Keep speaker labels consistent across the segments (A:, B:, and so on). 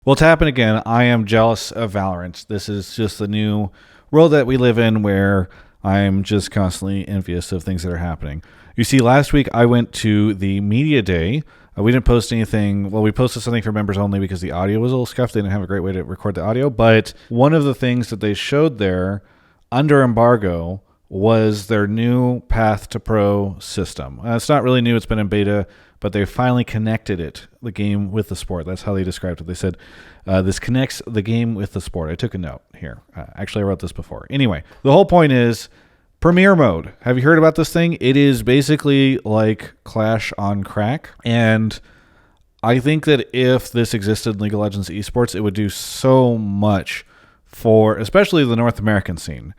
A: Well, it's happened again. I am jealous of Valorant. This is just the new world that we live in where I'm just constantly envious of things that are happening. You see, last week I went to the media day. We didn't post anything. Well, we posted something for members only because the audio was a little scuffed. They didn't have a great way to record the audio. But one of the things that they showed there under embargo was their new Path to Pro system. It's not really new. It's been in beta, but they finally connected the game with the sport. That's how they described it. They said, this connects the game with the sport. I took a note here. Actually, I wrote this before. Anyway, the whole point is Premier mode. Have you heard about this thing? It is basically like Clash on crack. And I think that if this existed in League of Legends esports, it would do so much for especially the North American scene.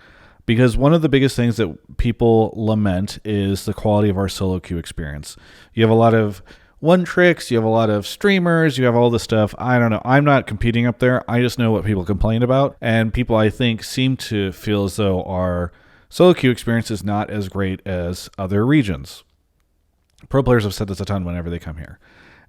A: Because one of the biggest things that people lament is the quality of our solo queue experience. You have a lot of one tricks, you have a lot of streamers, you have all this stuff. I don't know. I'm not competing up there. I just know what people complain about. And people, I think, seem to feel as though our solo queue experience is not as great as other regions. Pro players have said this a ton whenever they come here.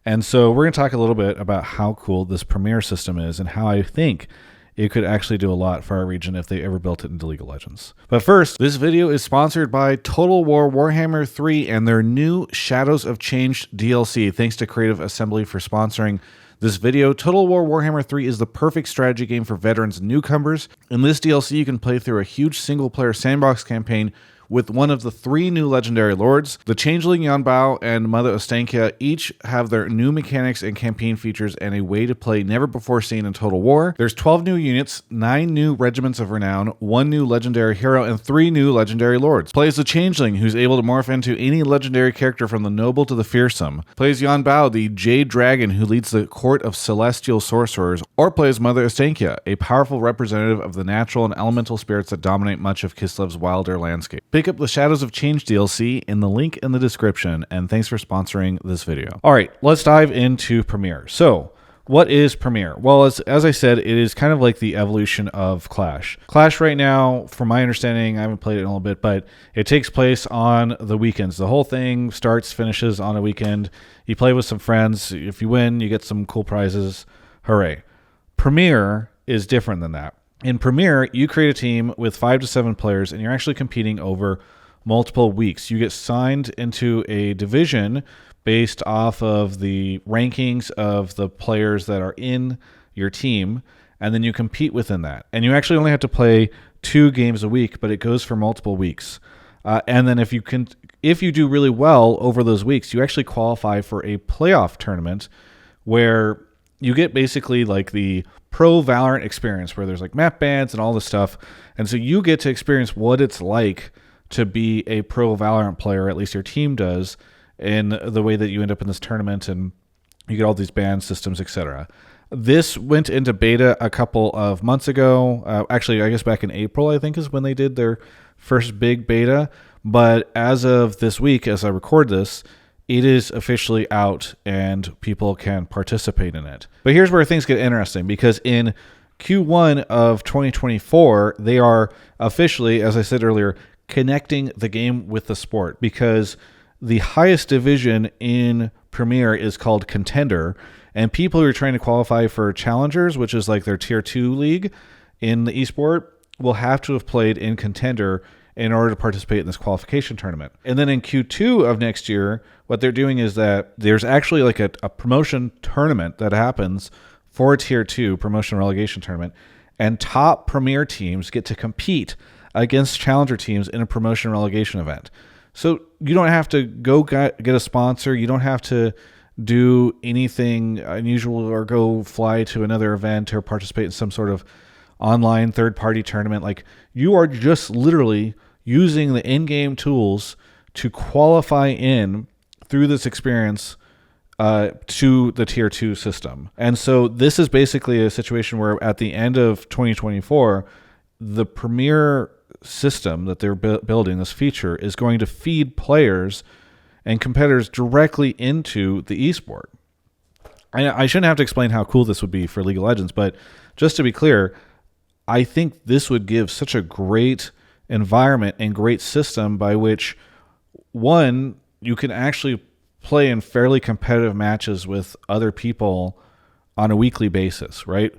A: And so we're going to talk a little bit about how cool this Premier system is and how I think it could actually do a lot for our region if they ever built it into League of Legends. But first, this video is sponsored by Total War Warhammer 3 and their new Shadows of Change DLC. Thanks to Creative Assembly for sponsoring this video. Total War Warhammer 3 is the perfect strategy game for veterans and newcomers. In this DLC, you can play through a huge single-player sandbox campaign with one of the 3 new legendary lords. The Changeling Yanbao and Mother Ostankia each have their new mechanics and campaign features and a way to play never before seen in Total War. There's 12 new units, 9 new regiments of renown, 1 new legendary hero, and 3 new legendary lords. Play as the Changeling, who's able to morph into any legendary character from the noble to the fearsome. Play as Yanbao, the Jade Dragon, who leads the court of celestial sorcerers. Or play as Mother Ostankia, a powerful representative of the natural and elemental spirits that dominate much of Kislev's wilder landscape. Pick up the Shadows of Change DLC in the link in the description, and thanks for sponsoring this video. All right, let's dive into Premier. So, what is Premier? Well, as I said, it is kind of like the evolution of Clash. Clash right now, from my understanding, I haven't played it in a little bit, but it takes place on the weekends. The whole thing finishes on a weekend. You play with some friends. If you win, you get some cool prizes. Hooray. Premier is different than that. In Premier, you create a team with 5 to 7 players, and you're actually competing over multiple weeks. You get signed into a division based off of the rankings of the players that are in your team, and then you compete within that. And you actually only have to play 2 games a week, but it goes for multiple weeks. And then if you do really well over those weeks, you actually qualify for a playoff tournament where you get basically like the pro Valorant experience where there's like map bans and all this stuff. And so you get to experience what it's like to be a pro Valorant player, at least your team does, in the way that you end up in this tournament and you get all these ban systems, etc. This went into beta a couple of months ago. Actually, I guess back in April, I think, is when they did their first big beta. But as of this week, as I record this, it is officially out and people can participate in it. But here's where things get interesting, because in Q1 of 2024, they are officially, as I said earlier, connecting the game with the sport, because the highest division in Premier is called Contender, and people who are trying to qualify for Challengers, which is like their tier 2 league in the esport, will have to have played in Contender in order to participate in this qualification tournament. And then in Q2 of next year, what they're doing is that there's actually like a promotion tournament that happens for tier 2 promotion relegation tournament, and top Premier teams get to compete against challenger teams in a promotion relegation event. So you don't have to go get a sponsor. You don't have to do anything unusual or go fly to another event or participate in some sort of online third-party tournament. Like, you are just literally using the in-game tools to qualify in through this experience to the tier 2 system. And so this is basically a situation where at the end of 2024, the Premier system that they're building, this feature, is going to feed players and competitors directly into the esport. I shouldn't have to explain how cool this would be for League of Legends, but just to be clear, I think this would give such a great environment and great system by which, one, you can actually play in fairly competitive matches with other people on a weekly basis, right?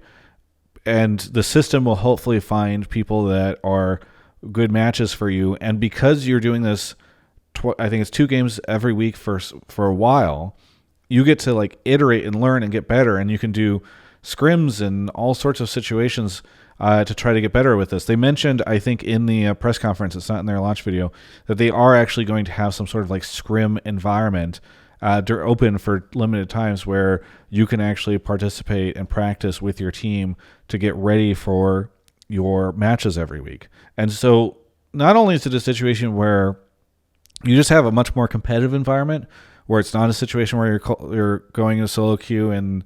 A: And the system will hopefully find people that are good matches for you. And because you're doing this, I think it's 2 games every week for a while, you get to like iterate and learn and get better. And you can do scrims and all sorts of situations to try to get better with this. They mentioned, I think, in the press conference, it's not in their launch video, that they are actually going to have some sort of like scrim environment open for limited times where you can actually participate and practice with your team to get ready for your matches every week. And so not only is it a situation where you just have a much more competitive environment where it's not a situation where you're going in a solo queue and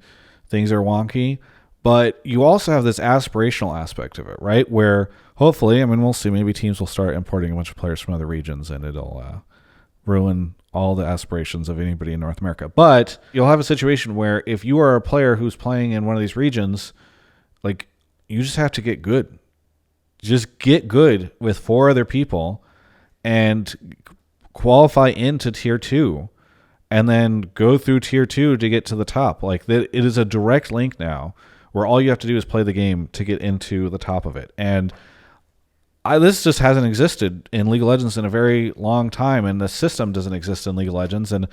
A: things are wonky, but you also have this aspirational aspect of it, right? Where hopefully, I mean, we'll see, maybe teams will start importing a bunch of players from other regions and it'll ruin all the aspirations of anybody in North America. But you'll have a situation where if you are a player who's playing in one of these regions, like, you just have to get good. Just get good with 4 other people and qualify into tier 2 and then go through tier 2 to get to the top. Like, it is a direct link now where all you have to do is play the game to get into the top of it. And this just hasn't existed in League of Legends in a very long time, and the system doesn't exist in League of Legends, and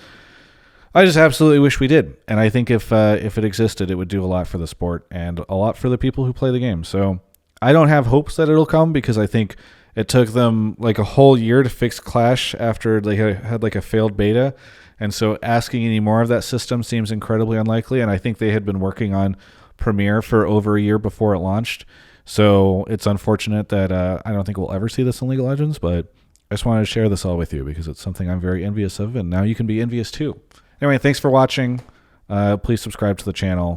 A: I just absolutely wish we did. And I think if it existed, it would do a lot for the sport and a lot for the people who play the game. So I don't have hopes that it'll come because I think it took them like a whole year to fix Clash after they had like a failed beta. And so asking any more of that system seems incredibly unlikely, and I think they had been working on Premier for over a year before it launched. So it's unfortunate that I don't think we'll ever see this in League of Legends, but I just wanted to share this all with you because it's something I'm very envious of, and now you can be envious too. Anyway, thanks for watching. Please subscribe to the channel.